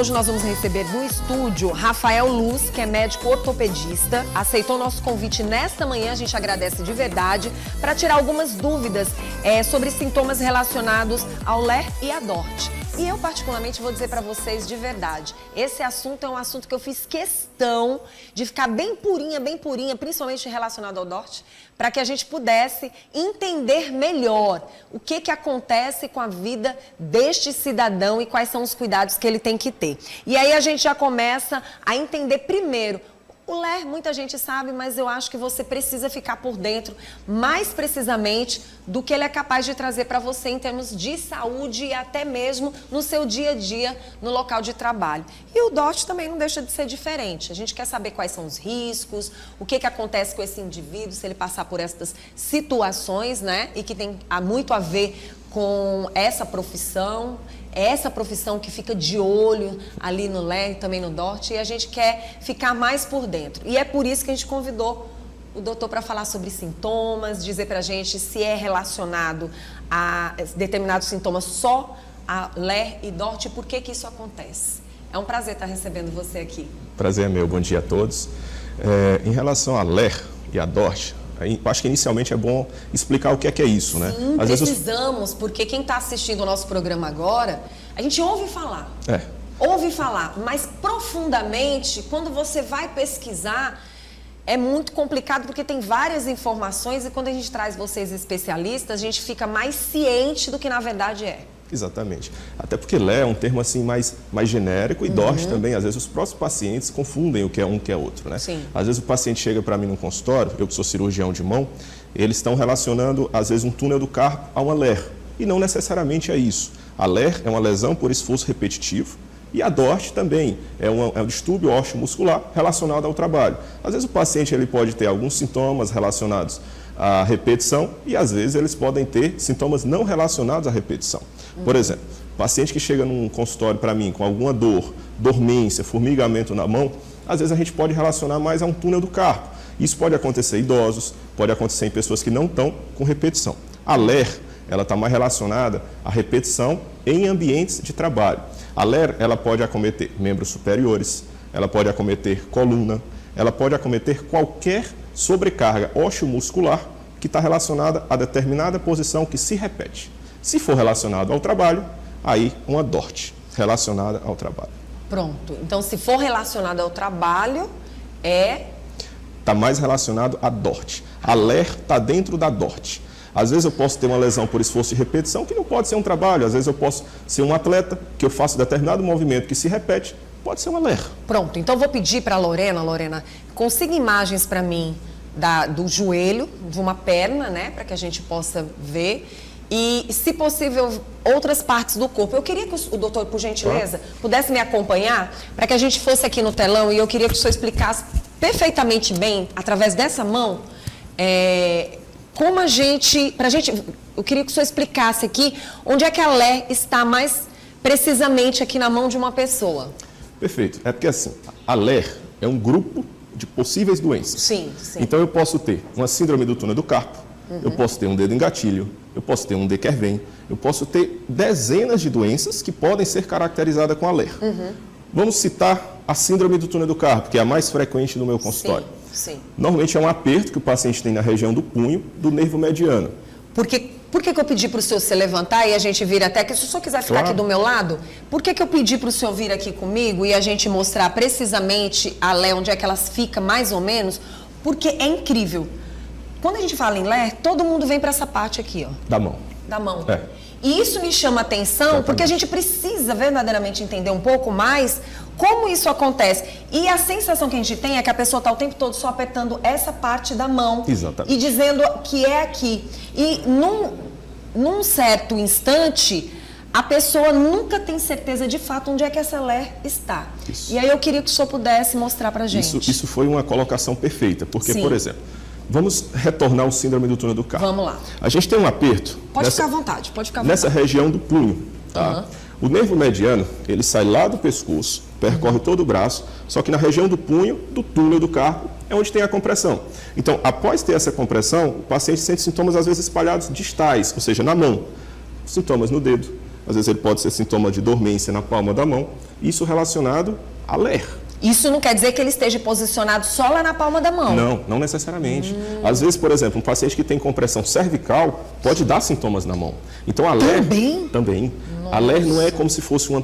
hoje nós vamos receber no estúdio Rafael Luz, que é médico ortopedista, aceitou nosso convite nesta manhã, a gente agradece de verdade, para tirar algumas dúvidas sobre sintomas relacionados ao LER e à DORT. E eu, particularmente, vou dizer para vocês de verdade, esse assunto é um assunto que eu fiz questão de ficar bem purinha, principalmente relacionado ao DORT, para que a gente pudesse entender melhor o que acontece com a vida deste cidadão e quais são os cuidados que ele tem que ter. E aí a gente já começa a entender primeiro. O LER, muita gente sabe, mas eu acho que você precisa ficar por dentro, mais precisamente, do que ele é capaz de trazer para você em termos de saúde e até mesmo no seu dia a dia, no local de trabalho. E o DORT também não deixa de ser diferente. A gente quer saber quais são os riscos, o que acontece com esse indivíduo se ele passar por essas situações, né? E que tem muito a ver com essa profissão que fica de olho ali no LER e também no DORT, e a gente quer ficar mais por dentro. E é por isso que a gente convidou o doutor para falar sobre sintomas, dizer para a gente se é relacionado a determinados sintomas só a LER e DORT e por que isso acontece. É um prazer estar recebendo você aqui. Prazer é meu, bom dia a todos. Em relação a LER e a DORT, acho que inicialmente é bom explicar o que é isso, né? Sim, precisamos, porque quem está assistindo o nosso programa agora, a gente ouve falar. Ouve falar, mas profundamente, quando você vai pesquisar, é muito complicado porque tem várias informações e quando a gente traz vocês especialistas, a gente fica mais ciente do que na verdade é. Exatamente. Até porque LER é um termo assim mais genérico e DORT também, às vezes os próprios pacientes confundem o que é um que é outro, né? Sim. Às vezes o paciente chega para mim no consultório, eu que sou cirurgião de mão, eles estão relacionando às vezes um túnel do carpo a uma LER e não necessariamente é isso. A LER é uma lesão por esforço repetitivo e a DORT também é um distúrbio ósseo-muscular relacionado ao trabalho. Às vezes o paciente ele pode ter alguns sintomas relacionados à repetição e às vezes eles podem ter sintomas não relacionados à repetição. Por exemplo, paciente que chega num consultório para mim com alguma dor, dormência, formigamento na mão, às vezes a gente pode relacionar mais a um túnel do carpo. Isso pode acontecer em idosos, pode acontecer em pessoas que não estão com repetição. A LER, ela está mais relacionada à repetição em ambientes de trabalho. A LER, ela pode acometer membros superiores, ela pode acometer coluna, ela pode acometer qualquer sobrecarga ósseo-muscular que está relacionada a determinada posição que se repete. Se for relacionado ao trabalho, aí uma DORT relacionada ao trabalho. Pronto. Então, se for relacionado ao trabalho, está mais relacionado à DORT. A LER está dentro da DORT. Às vezes eu posso ter uma lesão por esforço de repetição que não pode ser um trabalho. Às vezes eu posso ser um atleta que eu faço determinado movimento que se repete, pode ser uma LER. Pronto. Então, vou pedir para a Lorena, consiga imagens para mim do joelho, de uma perna, né, para que a gente possa ver. E, se possível, outras partes do corpo. Eu queria que o doutor, por gentileza, pudesse me acompanhar, para que a gente fosse aqui no telão, e eu queria que o senhor explicasse perfeitamente bem, através dessa mão, como eu queria que o senhor explicasse aqui, onde é que a LER está mais precisamente aqui na mão de uma pessoa. Perfeito. É porque, assim, a LER é um grupo de possíveis doenças. Sim. Então, eu posso ter uma síndrome do túnel do carpo, eu posso ter um dedo em gatilho, eu posso ter um de Kerven, eu posso ter dezenas de doenças que podem ser caracterizadas com a LER. Vamos citar a síndrome do túnel do carpo, que é a mais frequente no meu consultório. Sim. Normalmente é um aperto que o paciente tem na região do punho, do nervo mediano. Por que eu pedi para o senhor se levantar e a gente vir até aqui? Se o senhor quiser ficar aqui do meu lado, por que eu pedi para o senhor vir aqui comigo e a gente mostrar precisamente a LER, onde é que elas ficam mais ou menos? Porque é incrível. Quando a gente fala em LER, todo mundo vem para essa parte aqui, ó. Da mão. Da mão. E isso me chama atenção, porque a gente precisa verdadeiramente entender um pouco mais como isso acontece. E a sensação que a gente tem é que a pessoa está o tempo todo só apertando essa parte da mão. Exatamente. E dizendo que é aqui. E num certo instante, a pessoa nunca tem certeza de fato onde é que essa LER está. Isso. E aí eu queria que o senhor pudesse mostrar para a gente. Isso foi uma colocação perfeita, porque, por exemplo, vamos retornar ao síndrome do túnel do carpo. Vamos lá. A gente tem um aperto... Pode ficar à vontade, pode ficar à vontade. Nessa região do punho, tá? O nervo mediano, ele sai lá do pescoço, percorre todo o braço, só que na região do punho, do túnel do carpo, é onde tem a compressão. Então, após ter essa compressão, o paciente sente sintomas, às vezes, espalhados distais, ou seja, na mão. Sintomas no dedo, às vezes ele pode ser sintoma de dormência na palma da mão, isso relacionado a LER. Isso não quer dizer que ele esteja posicionado só lá na palma da mão? Não, não necessariamente. Às vezes, por exemplo, um paciente que tem compressão cervical pode dar sintomas na mão. Então a LER... Também. A LER não é como se fosse uma,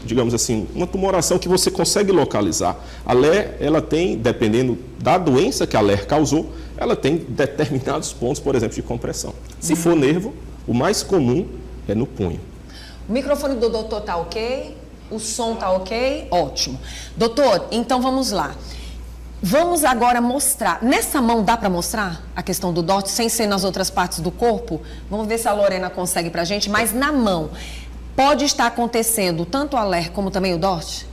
digamos assim, uma tumoração que você consegue localizar. A LER, ela tem, dependendo da doença que a LER causou, ela tem determinados pontos, por exemplo, de compressão. Se for nervo, o mais comum é no punho. O microfone do doutor tá ok? O som tá ok? Ótimo. Doutor, então vamos lá. Vamos agora mostrar. Nessa mão dá para mostrar a questão do DORT, sem ser nas outras partes do corpo? Vamos ver se a Lorena consegue pra gente. Mas na mão, pode estar acontecendo tanto a LER como também o DORT?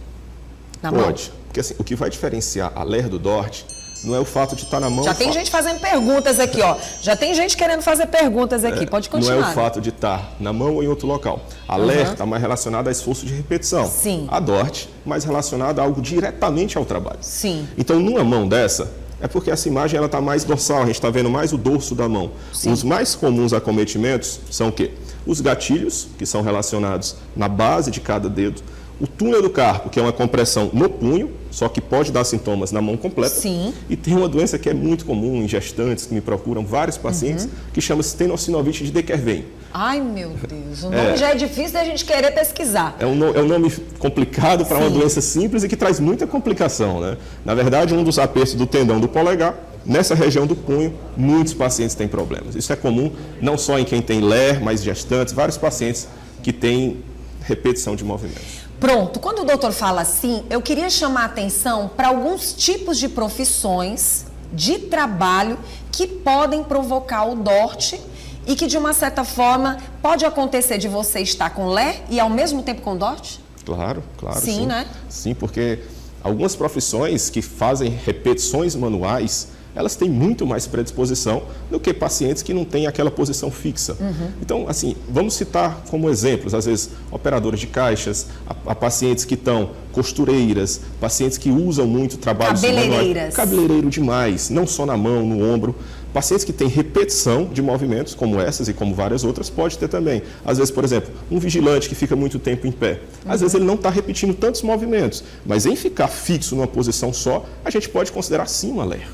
Na mão? Pode. Porque assim, o que vai diferenciar a LER do DORT não é o fato de estar na mão... Já tem gente fazendo perguntas aqui, ó. Já tem gente querendo fazer perguntas aqui. Pode continuar. Não é o fato de estar na mão ou em outro local. A LER está mais relacionada a esforço de repetição. Sim. A DORT, mais relacionada a algo diretamente ao trabalho. Sim. Então, numa mão dessa, é porque essa imagem está mais dorsal, a gente está vendo mais o dorso da mão. Sim. Os mais comuns acometimentos são o quê? Os gatilhos, que são relacionados na base de cada dedo. O túnel do carpo, que é uma compressão no punho, só que pode dar sintomas na mão completa. Sim. E tem uma doença que é muito comum em gestantes, que me procuram vários pacientes, que chama-se tenossinovite de Dequervain. Ai, meu Deus, o nome já é difícil da gente querer pesquisar. É um nome complicado para uma doença simples e que traz muita complicação, né? Na verdade, um dos apertos do tendão do polegar, nessa região do punho, muitos pacientes têm problemas. Isso é comum não só em quem tem LER, mas gestantes, vários pacientes que têm repetição de movimentos. Pronto, quando o doutor fala assim, eu queria chamar a atenção para alguns tipos de profissões de trabalho que podem provocar o DORT e que, de uma certa forma, pode acontecer de você estar com LER e, ao mesmo tempo, com DORT? Claro, claro. Sim, né? Sim, porque algumas profissões que fazem repetições manuais, elas têm muito mais predisposição do que pacientes que não têm aquela posição fixa. Então, assim, vamos citar como exemplos, às vezes, operadores de caixas, a pacientes que estão costureiras, pacientes que usam muito trabalhos manuais. Cabeleireiro demais, não só na mão, no ombro. Pacientes que têm repetição de movimentos, como essas e como várias outras, pode ter também. Às vezes, por exemplo, um vigilante que fica muito tempo em pé. Às vezes ele não está repetindo tantos movimentos, mas em ficar fixo numa posição só, a gente pode considerar sim uma LER.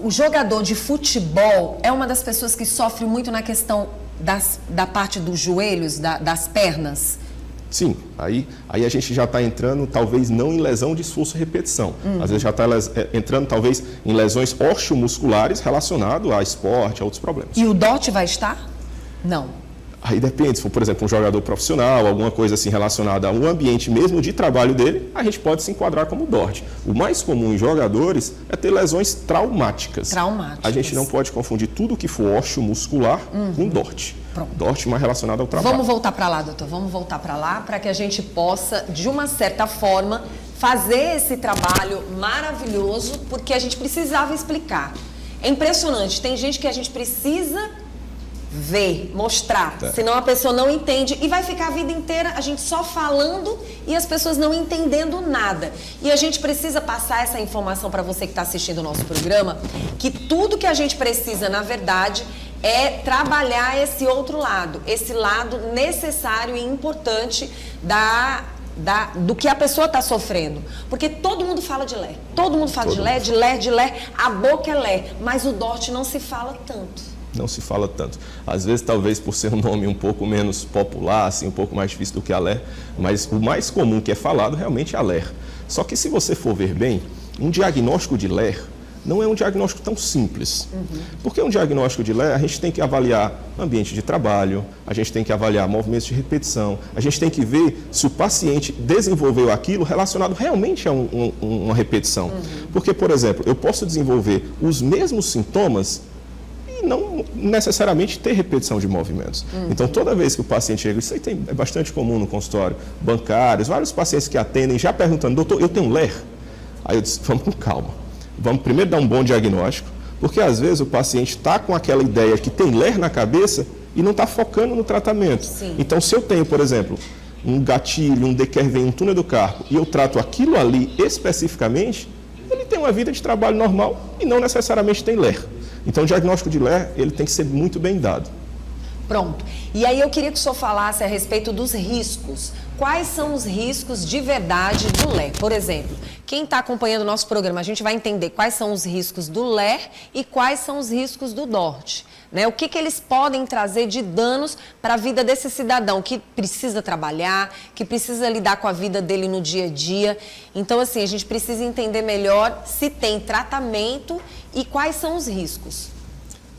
O jogador de futebol é uma das pessoas que sofre muito na questão da parte dos joelhos, das pernas? Sim, aí a gente já está entrando talvez não em lesão de esforço e repetição. Às vezes já está entrando talvez em lesões osteomusculares relacionadas a esporte, a outros problemas. E o DORT vai estar? Não. Aí depende, se for, por exemplo, um jogador profissional, alguma coisa assim relacionada a um ambiente mesmo de trabalho dele, a gente pode se enquadrar como DORT. O mais comum em jogadores é ter lesões traumáticas. A gente não pode confundir tudo que for osteomuscular com DORT. Pronto. DORT mais relacionado ao trabalho. Vamos voltar para lá, doutor. Vamos voltar para lá para que a gente possa, de uma certa forma, fazer esse trabalho maravilhoso, porque a gente precisava explicar. É impressionante. Tem gente que a gente precisa ver, mostrar, senão a pessoa não entende e vai ficar a vida inteira a gente só falando e as pessoas não entendendo nada. E a gente precisa passar essa informação para você que está assistindo o nosso programa, que tudo que a gente precisa, na verdade, é trabalhar esse outro lado, esse lado necessário e importante do que a pessoa está sofrendo. Porque todo mundo fala de LER, todo mundo fala de LER, a boca é LER, mas o DORT não se fala tanto. Não se fala tanto. Às vezes, talvez por ser um nome um pouco menos popular, assim, um pouco mais difícil do que a LER, mas o mais comum que é falado realmente é a LER. Só que se você for ver bem, um diagnóstico de LER não é um diagnóstico tão simples. Porque um diagnóstico de LER, a gente tem que avaliar ambiente de trabalho, a gente tem que avaliar movimentos de repetição, a gente tem que ver se o paciente desenvolveu aquilo relacionado realmente a uma repetição. Porque, por exemplo, eu posso desenvolver os mesmos sintomas e não necessariamente ter repetição de movimentos. Então, toda vez que o paciente chega, isso aí é bastante comum no consultório, bancários, vários pacientes que atendem já perguntando, doutor, eu tenho LER? Aí eu disse, vamos com calma. Vamos primeiro dar um bom diagnóstico, porque às vezes o paciente está com aquela ideia que tem LER na cabeça e não está focando no tratamento. Então, se eu tenho, por exemplo, um gatilho, um Dequervain, um túnel do carpo, e eu trato aquilo ali especificamente, ele tem uma vida de trabalho normal e não necessariamente tem LER. Então, o diagnóstico de LER, ele tem que ser muito bem dado. Pronto. E aí eu queria que o senhor falasse a respeito dos riscos. Quais são os riscos de verdade do LER? Por exemplo, quem está acompanhando o nosso programa, a gente vai entender quais são os riscos do LER e quais são os riscos do DORT. Né? O que eles podem trazer de danos para a vida desse cidadão que precisa trabalhar, que precisa lidar com a vida dele no dia a dia. Então, assim, a gente precisa entender melhor se tem tratamento e quais são os riscos.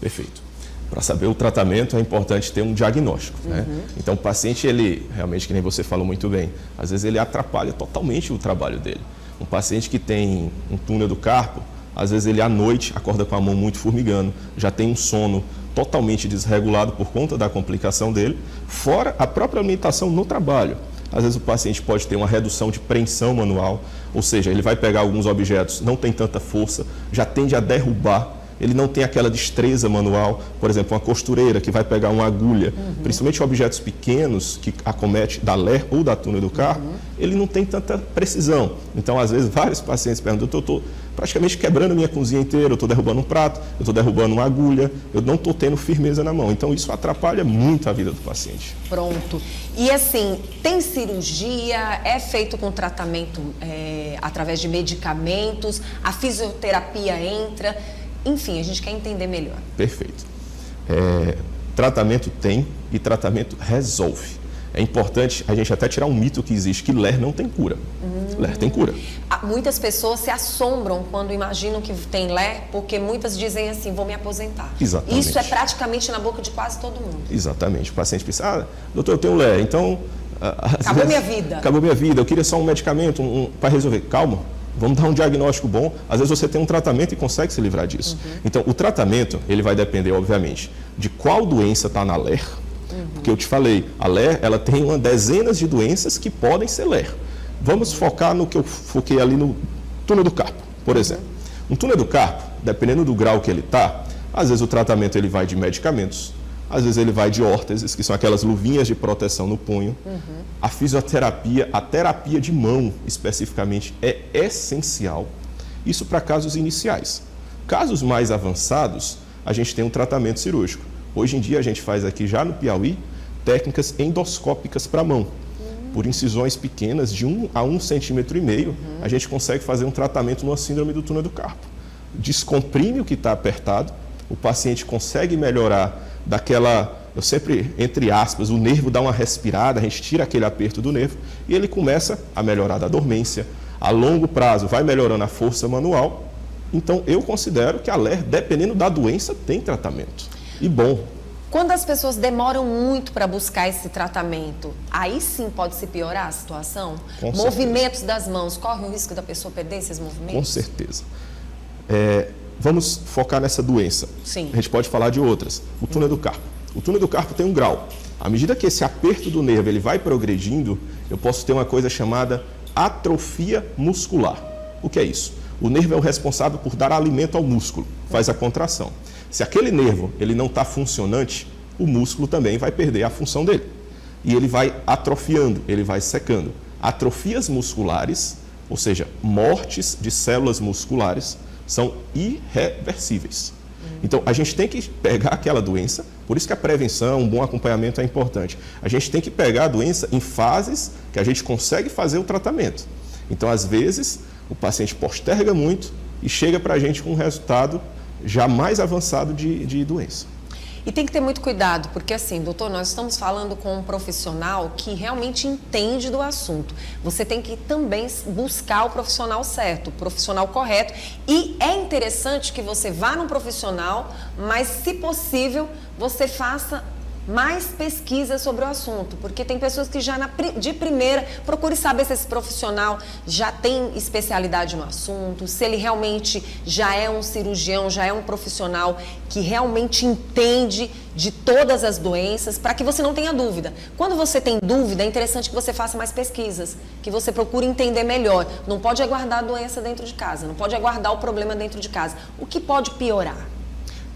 Perfeito. Para saber o tratamento é importante ter um diagnóstico, né? Então o paciente, ele realmente, que nem você falou muito bem, às vezes ele atrapalha totalmente o trabalho dele. Um paciente que tem um túnel do carpo, às vezes ele à noite acorda com a mão muito formigando, já tem um sono totalmente desregulado por conta da complicação dele, fora a própria alimentação no trabalho. Às vezes o paciente pode ter uma redução de preensão manual, ou seja, ele vai pegar alguns objetos, não tem tanta força, já tende a derrubar. Ele não tem aquela destreza manual, por exemplo, uma costureira que vai pegar uma agulha, principalmente objetos pequenos que acomete da LER ou da túnel do carpo, ele não tem tanta precisão. Então, às vezes, vários pacientes perguntam, eu estou praticamente quebrando a minha cozinha inteira, eu estou derrubando um prato, eu estou derrubando uma agulha, eu não estou tendo firmeza na mão. Então, isso atrapalha muito a vida do paciente. Pronto. E assim, tem cirurgia, é feito com tratamento através de medicamentos, a fisioterapia entra... Enfim, a gente quer entender melhor. Perfeito. Tratamento tem e tratamento resolve. É importante a gente até tirar um mito que existe, que LER não tem cura. LER tem cura. Muitas pessoas se assombram quando imaginam que tem LER, porque muitas dizem assim, vou me aposentar. Exatamente. Isso é praticamente na boca de quase todo mundo. Exatamente. O paciente pensa, doutor, eu tenho LER, então... Acabou minha vida. Acabou minha vida, eu queria só um medicamento para resolver. Calma. Vamos dar um diagnóstico bom. Às vezes você tem um tratamento e consegue se livrar disso. Então, o tratamento, ele vai depender, obviamente, de qual doença está na LER. Porque eu te falei, a LER, ela tem uma dezenas de doenças que podem ser LER. Vamos focar no que eu foquei ali no túnel do carpo, por exemplo. Um túnel do carpo, dependendo do grau que ele está, às vezes o tratamento ele vai de medicamentos, às vezes ele vai de órteses, que são aquelas luvinhas de proteção no punho. A fisioterapia, a terapia de mão, especificamente, é essencial. Isso para casos iniciais. Casos mais avançados, a gente tem um tratamento cirúrgico. Hoje em dia, a gente faz aqui já no Piauí, técnicas endoscópicas para a mão. Por incisões pequenas, de 1 a 1,5 cm, a gente consegue fazer um tratamento numa síndrome do túnel do carpo. Descomprime o que está apertado, o paciente consegue melhorar daquela, eu sempre, entre aspas, o nervo dá uma respirada, a gente tira aquele aperto do nervo e ele começa a melhorar da dormência. A longo prazo vai melhorando a força manual. Então, eu considero que a LER, dependendo da doença, tem tratamento. E bom. Quando as pessoas demoram muito para buscar esse tratamento, aí sim pode se piorar a situação? Com movimentos das mãos, corre o risco da pessoa perder esses movimentos? Com certeza. Vamos focar nessa doença. Sim. A gente pode falar de outras. O túnel do carpo. O túnel do carpo tem um grau. À medida que esse aperto do nervo ele vai progredindo, eu posso ter uma coisa chamada atrofia muscular. O que é isso? O nervo é o responsável por dar alimento ao músculo, faz a contração. Se aquele nervo ele não está funcionante, o músculo também vai perder a função dele. E ele vai atrofiando, ele vai secando. Atrofias musculares, ou seja, mortes de células musculares, são irreversíveis. Então, a gente tem que pegar aquela doença, por isso que a prevenção, um bom acompanhamento é importante. A gente tem que pegar a doença em fases que a gente consegue fazer o tratamento. Então, às vezes, o paciente posterga muito e chega para a gente com um resultado já mais avançado de doença. E tem que ter muito cuidado, porque assim, doutor, nós estamos falando com um profissional que realmente entende do assunto. Você tem que também buscar o profissional certo, o profissional correto. E é interessante que você vá num profissional, mas se possível, você faça mais pesquisa sobre o assunto, porque tem pessoas que já de primeira procure saber se esse profissional já tem especialidade no assunto, se ele realmente já é um cirurgião, já é um profissional que realmente entende de todas as doenças, para que você não tenha dúvida. Quando você tem dúvida, é interessante que você faça mais pesquisas, que você procure entender melhor. Não pode aguardar a doença dentro de casa, não pode aguardar o problema dentro de casa. O que pode piorar?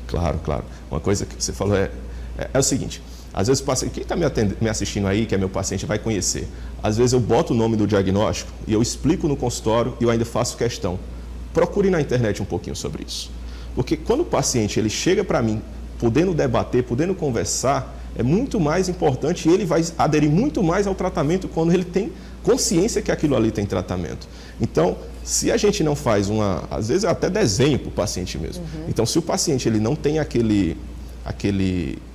Claro, claro. Uma coisa que você falou é o seguinte, às vezes o paciente, quem está me assistindo aí, que é meu paciente, vai conhecer. Às vezes eu boto o nome do diagnóstico e eu explico no consultório e eu ainda faço questão. Procure na internet um pouquinho sobre isso. Porque quando o paciente ele chega para mim, podendo debater, podendo conversar, é muito mais importante e ele vai aderir muito mais ao tratamento quando ele tem consciência que aquilo ali tem tratamento. Então, se a gente não faz às vezes até desenho para o paciente mesmo. Então, se o paciente ele não tem aquele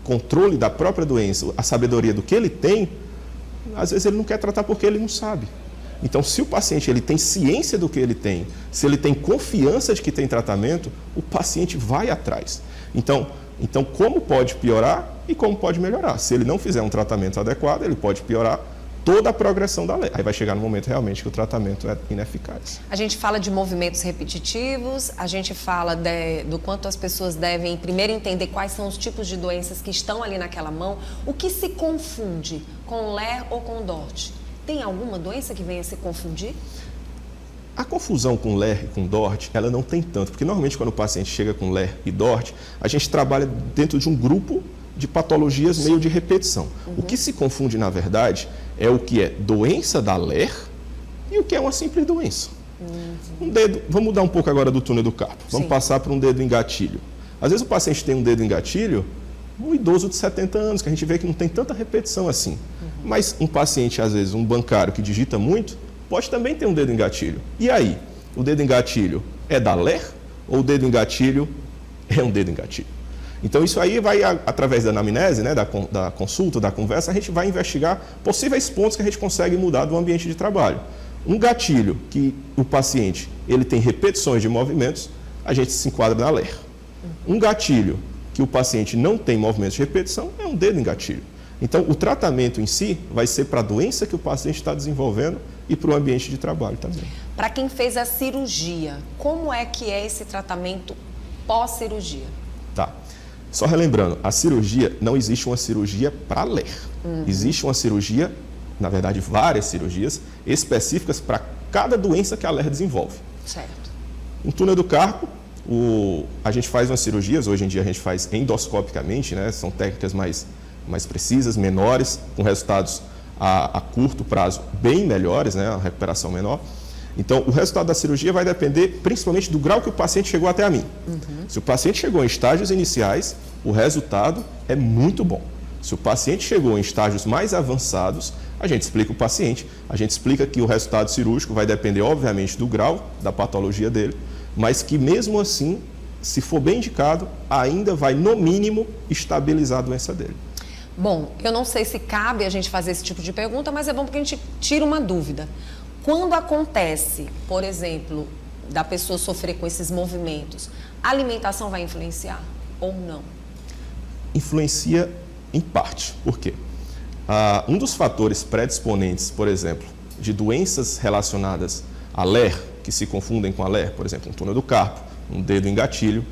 controle da própria doença, a sabedoria do que ele tem, às vezes ele não quer tratar porque ele não sabe. Então, se o paciente ele tem ciência do que ele tem, se ele tem confiança de que tem tratamento, o paciente vai atrás. Então como pode piorar e como pode melhorar? Se ele não fizer um tratamento adequado, ele pode piorar toda a progressão da lei. Aí vai chegar no momento realmente que o tratamento é ineficaz. A gente fala de movimentos repetitivos, a gente fala do quanto as pessoas devem primeiro entender quais são os tipos de doenças que estão ali naquela mão. O que se confunde com LER ou com DORT? Tem alguma doença que venha se confundir? A confusão com LER e com DORT, ela não tem tanto, porque normalmente quando o paciente chega com LER e DORT, a gente trabalha dentro de um grupo de patologias meio de repetição. O que se confunde, na verdade, é o que é doença da LER e o que é uma simples doença. Um dedo, vamos mudar um pouco agora do túnel do carpo. Vamos passar para um dedo em gatilho. Às vezes o paciente tem um dedo em gatilho, um idoso de 70 anos, que a gente vê que não tem tanta repetição assim. Mas um paciente, às vezes, um bancário que digita muito, pode também ter um dedo em gatilho. E aí, o dedo em gatilho é da LER ou o dedo em gatilho é um dedo em gatilho? Então, isso aí vai, através da anamnese, né, da consulta, da conversa, a gente vai investigar possíveis pontos que a gente consegue mudar do ambiente de trabalho. Um gatilho que o paciente ele tem repetições de movimentos, a gente se enquadra na LER. Um gatilho que o paciente não tem movimentos de repetição é um dedo em gatilho. Então, o tratamento em si vai ser para a doença que o paciente está desenvolvendo e para o ambiente de trabalho também. Para quem fez a cirurgia, como é que é esse tratamento pós-cirurgia? Tá. Só relembrando, a cirurgia, não existe uma cirurgia para LER. Existe uma cirurgia, na verdade, várias cirurgias específicas para cada doença que a LER desenvolve. Certo. No túnel do carpo, a gente faz umas cirurgias, hoje em dia a gente faz endoscopicamente, né? São técnicas mais precisas, menores, com resultados a curto prazo bem melhores, né? A recuperação menor. Então, o resultado da cirurgia vai depender principalmente do grau que o paciente chegou até a mim. Se o paciente chegou em estágios iniciais, o resultado é muito bom. Se o paciente chegou em estágios mais avançados, a gente explica o paciente, a gente explica que o resultado cirúrgico vai depender, obviamente, do grau da patologia dele, mas que mesmo assim, se for bem indicado, ainda vai, no mínimo, estabilizar a doença dele. Bom, eu não sei se cabe a gente fazer esse tipo de pergunta, mas é bom porque a gente tira uma dúvida. Quando acontece, por exemplo, da pessoa sofrer com esses movimentos, a alimentação vai influenciar ou não? Influencia em parte. Por quê? Um dos fatores predisponentes, por exemplo, de doenças relacionadas a LER, que se confundem com a LER, por exemplo, um túnel do carpo, um dedo em gatilho,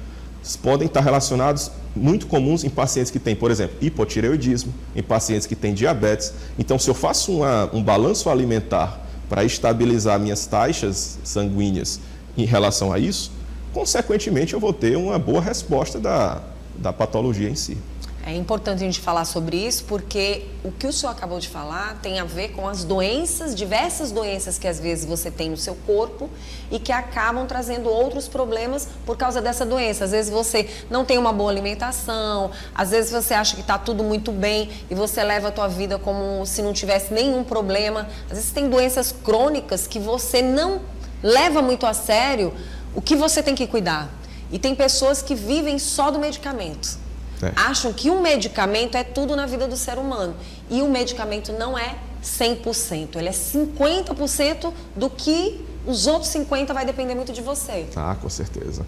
podem estar relacionados, muito comuns em pacientes que têm, por exemplo, hipotireoidismo, em pacientes que têm diabetes. Então, se eu faço um balanço alimentar para estabilizar minhas taxas sanguíneas em relação a isso, consequentemente eu vou ter uma boa resposta da patologia em si. É importante a gente falar sobre isso porque o que o senhor acabou de falar tem a ver com as doenças, diversas doenças que às vezes você tem no seu corpo e que acabam trazendo outros problemas por causa dessa doença. Às vezes você não tem uma boa alimentação, às vezes você acha que está tudo muito bem e você leva a tua vida como se não tivesse nenhum problema. Às vezes tem doenças crônicas que você não leva muito a sério o que você tem que cuidar. E tem pessoas que vivem só do medicamento. Acham que um medicamento é tudo na vida do ser humano. E o medicamento não é 100%. Ele é 50% do que os outros 50% vai depender muito de você. Com certeza.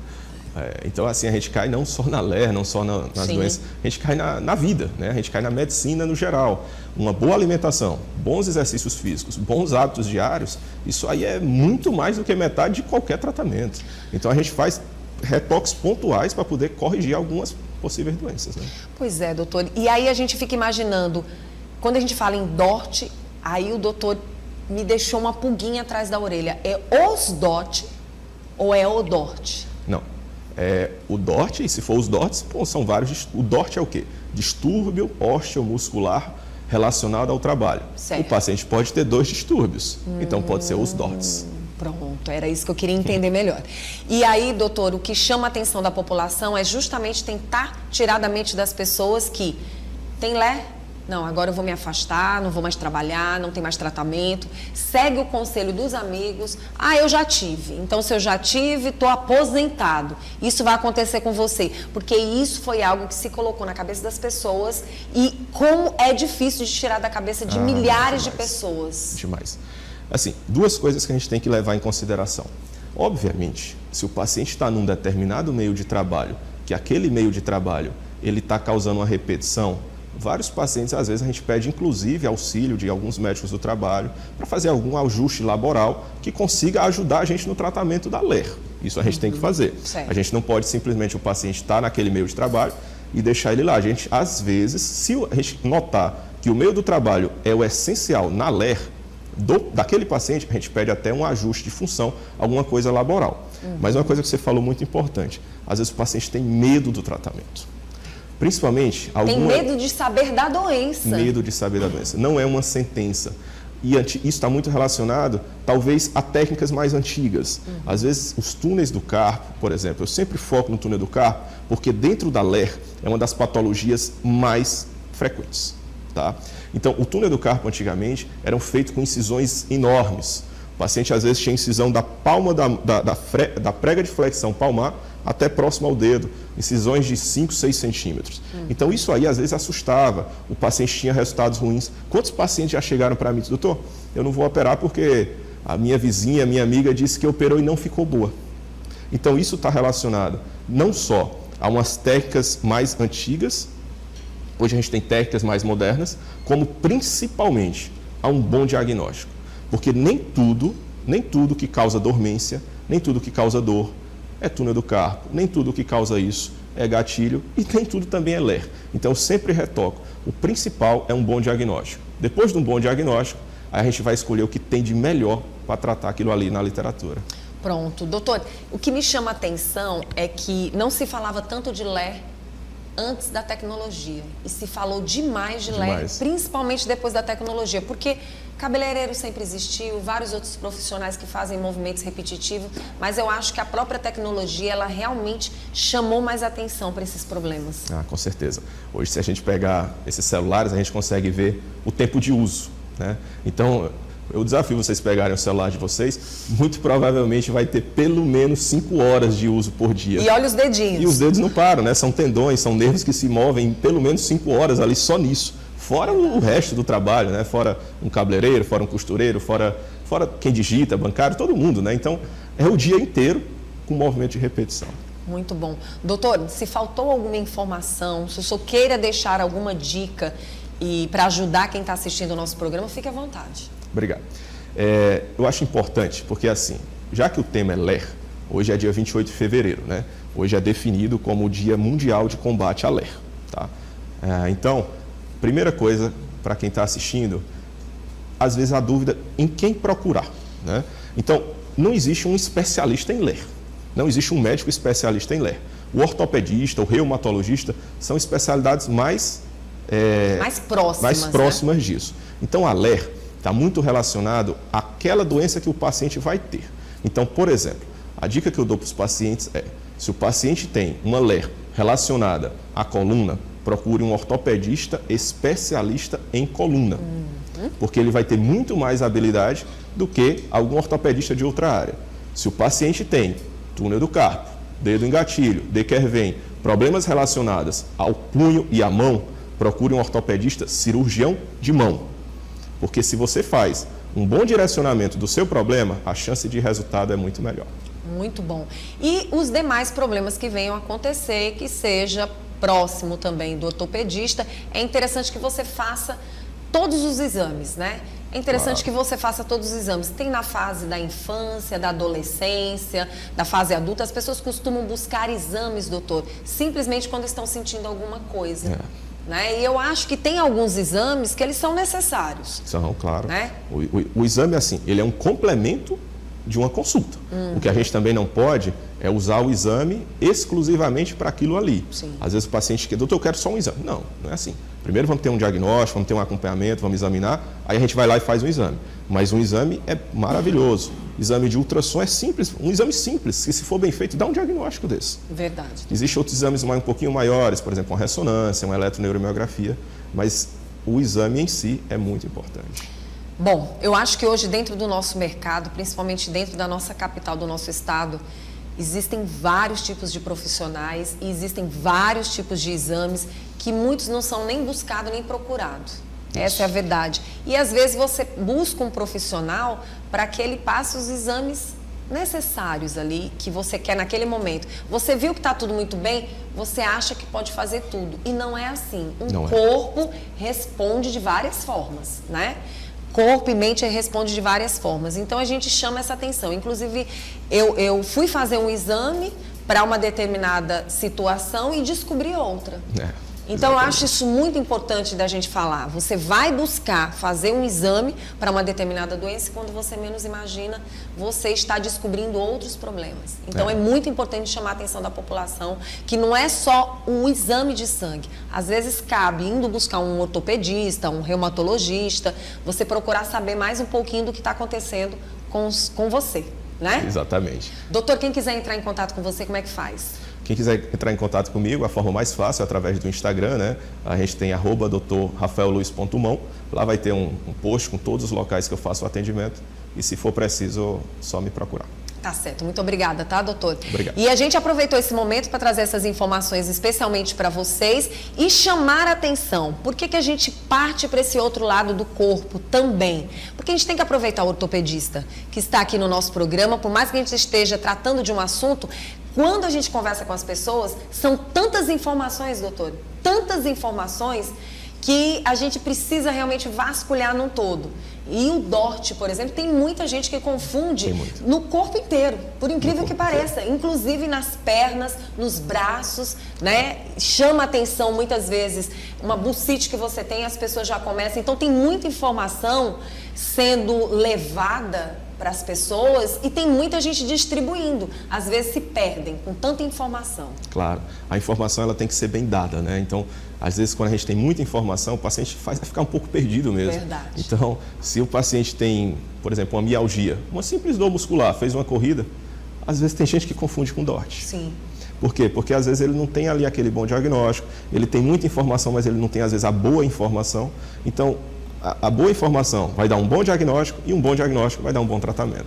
Então, assim, a gente cai não só na LER, não só nas doenças, a gente cai na vida, né? A gente cai na medicina no geral. Uma boa alimentação, bons exercícios físicos, bons hábitos diários, isso aí é muito mais do que metade de qualquer tratamento. Então, a gente faz retoques pontuais para poder corrigir algumas possíveis doenças, né? Pois é, doutor. E aí a gente fica imaginando, quando a gente fala em DORT, aí o doutor me deixou uma pulguinha atrás da orelha. É os DORT ou é o DORT? Não. É o DORT, e se for os DORTs, são vários. O DORT é o quê? Distúrbio osteomuscular relacionado ao trabalho. Certo. O paciente pode ter 2 distúrbios, então pode ser os DORTs. Pronto, era isso que eu queria entender melhor. E aí, doutor, o que chama a atenção da população é justamente tentar tirar da mente das pessoas que Tem LER? Não, agora eu vou me afastar, não vou mais trabalhar, não tem mais tratamento. Segue o conselho dos amigos. Ah, eu já tive. Então, se eu já tive, estou aposentado. Isso vai acontecer com você. Porque isso foi algo que se colocou na cabeça das pessoas e como é difícil de tirar da cabeça de milhares de pessoas. Demais. Assim, duas coisas que a gente tem que levar em consideração. Obviamente, se o paciente está num determinado meio de trabalho, que aquele meio de trabalho ele está causando uma repetição, vários pacientes, às vezes, a gente pede, inclusive, auxílio de alguns médicos do trabalho para fazer algum ajuste laboral que consiga ajudar a gente no tratamento da LER. Isso a gente tem que fazer. Certo. A gente não pode simplesmente o paciente estar naquele meio de trabalho e deixar ele lá. A gente, às vezes, se a gente notar que o meio do trabalho é o essencial na LER daquele paciente, a gente pede até um ajuste de função, alguma coisa laboral. Mas uma coisa que você falou muito importante, às vezes o paciente tem medo do tratamento. Principalmente... Tem medo de saber da doença. Medo de saber da doença. Não é uma sentença. E isso está muito relacionado, talvez, a técnicas mais antigas. Às vezes, os túneis do carpo, por exemplo, eu sempre foco no túnel do carpo, porque dentro da LER é uma das patologias mais frequentes. Tá? Então, o túnel do carpo, antigamente, eram feitos com incisões enormes. O paciente, às vezes, tinha incisão da palma da prega de flexão palmar até próximo ao dedo, incisões de 5, 6 centímetros. Então, isso aí, às vezes, assustava. O paciente tinha resultados ruins. Quantos pacientes já chegaram para mim e disseram, doutor, eu não vou operar porque a minha vizinha, a minha amiga disse que operou e não ficou boa. Então, isso está relacionado não só a umas técnicas mais antigas, hoje a gente tem técnicas mais modernas, como principalmente a um bom diagnóstico. Porque nem tudo que causa dormência, nem tudo que causa dor é túnel do carpo, nem tudo que causa isso é gatilho e nem tudo também é LER. Então, eu sempre retoco. O principal é um bom diagnóstico. Depois de um bom diagnóstico, aí a gente vai escolher o que tem de melhor para tratar aquilo ali na literatura. Pronto. Doutor, o que me chama a atenção é que não se falava tanto de LER antes da tecnologia e se falou demais de LER, principalmente depois da tecnologia, porque cabeleireiro sempre existiu, vários outros profissionais que fazem movimentos repetitivos, mas eu acho que a própria tecnologia, ela realmente chamou mais atenção para esses problemas. Ah, com certeza. Hoje, se a gente pegar esses celulares, a gente consegue ver o tempo de uso, né? Então, eu desafio vocês pegarem o celular de vocês, muito provavelmente vai ter pelo menos 5 horas de uso por dia. E olha os dedinhos. E os dedos não param, né? São tendões, são nervos que se movem pelo menos 5 horas ali só nisso. Fora o resto do trabalho, né? Fora um cabeleireiro, fora um costureiro, fora quem digita, bancário, todo mundo, né? Então, é o dia inteiro com movimento de repetição. Muito bom. Doutor, se faltou alguma informação, se o senhor queira deixar alguma dica e para ajudar quem está assistindo o nosso programa, fique à vontade. Obrigado. Eu acho importante, porque assim, já que o tema é LER, hoje é dia 28 de fevereiro, né? Hoje é definido como o Dia Mundial de Combate à LER. Tá? Então, primeira coisa, para quem está assistindo, às vezes a dúvida em quem procurar, né? Então, não existe um especialista em LER, não existe um médico especialista em LER. O ortopedista, o reumatologista, são especialidades mais próximas, né? Disso. Então, a LER está muito relacionado àquela doença que o paciente vai ter. Então, por exemplo, a dica que eu dou para os pacientes é, se o paciente tem uma LER relacionada à coluna, procure um ortopedista especialista em coluna, porque ele vai ter muito mais habilidade do que algum ortopedista de outra área. Se o paciente tem túnel do carpo, dedo em gatilho, Dequervain, problemas relacionados ao punho e à mão, procure um ortopedista cirurgião de mão. Porque se você faz um bom direcionamento do seu problema, a chance de resultado é muito melhor. Muito bom. E os demais problemas que venham a acontecer, que seja próximo também do ortopedista, é interessante que você faça todos os exames, né? É interessante que você faça todos os exames. Tem na fase da infância, da adolescência, da fase adulta. As pessoas costumam buscar exames, doutor, simplesmente quando estão sentindo alguma coisa. Né? E eu acho que tem alguns exames que eles são necessários. São, claro. Né? O exame, assim, ele é um complemento de uma consulta. O que a gente também não pode é usar o exame exclusivamente para aquilo ali. Sim. Às vezes o paciente quer, doutor, eu quero só um exame. Não, não é assim. Primeiro vamos ter um diagnóstico, vamos ter um acompanhamento, vamos examinar, aí a gente vai lá e faz um exame. Mas um exame é maravilhoso. Exame de ultrassom é simples, um exame simples, que se for bem feito, dá um diagnóstico desse. Verdade. Existem outros exames um pouquinho maiores, por exemplo, uma ressonância, uma eletroneuromiografia. mas o exame em si é muito importante. Bom, eu acho que hoje dentro do nosso mercado, principalmente dentro da nossa capital, do nosso estado, existem vários tipos de profissionais e existem vários tipos de exames que muitos não são nem buscados nem procurados. Essa é a verdade. E às vezes você busca um profissional para que ele passe os exames necessários ali que você quer naquele momento. Você viu que está tudo muito bem, você acha que pode fazer tudo. E não é assim. Corpo responde de várias formas, né? Corpo e mente responde de várias formas. Então a gente chama essa atenção. Inclusive, eu fui fazer um exame para uma determinada situação e descobri outra. Então, eu acho isso muito importante da gente falar. Você vai buscar fazer um exame para uma determinada doença e quando você menos imagina, você está descobrindo outros problemas. Então, é muito importante chamar a atenção da população que não é só o exame de sangue. Às vezes, cabe indo buscar um ortopedista, um reumatologista, você procurar saber mais um pouquinho do que está acontecendo com você, né? Exatamente. Doutor, quem quiser entrar em contato com você, como é que faz? Quem quiser entrar em contato comigo, a forma mais fácil é através do Instagram, né? A gente tem @drrafaelluiz.mão. Lá vai ter um post com todos os locais que eu faço o atendimento. E se for preciso, só me procurar. Tá certo, muito obrigada, tá, doutor? Obrigado. E a gente aproveitou esse momento para trazer essas informações especialmente para vocês e chamar a atenção. Por que a gente parte para esse outro lado do corpo também? Porque a gente tem que aproveitar o ortopedista que está aqui no nosso programa, por mais que a gente esteja tratando de um assunto, quando a gente conversa com as pessoas, são tantas informações, doutor, tantas informações que a gente precisa realmente vasculhar num todo. E o DORT, por exemplo, tem muita gente que confunde no corpo inteiro, por incrível que pareça, inclusive nas pernas, nos braços, né? Chama atenção muitas vezes uma bucite que você tem, as pessoas já começam. Então tem muita informação sendo levada para as pessoas e tem muita gente distribuindo. Às vezes se perdem com tanta informação. Claro, a informação ela tem que ser bem dada, né? Então, às vezes quando a gente tem muita informação, o paciente vai ficar um pouco perdido mesmo. Verdade. Então, se o paciente tem, por exemplo, uma mialgia, uma simples dor muscular, fez uma corrida, às vezes tem gente que confunde com DORT. Sim. Por quê? Porque às vezes ele não tem ali aquele bom diagnóstico, ele tem muita informação, mas ele não tem às vezes a boa informação. Então, a boa informação vai dar um bom diagnóstico e um bom diagnóstico vai dar um bom tratamento.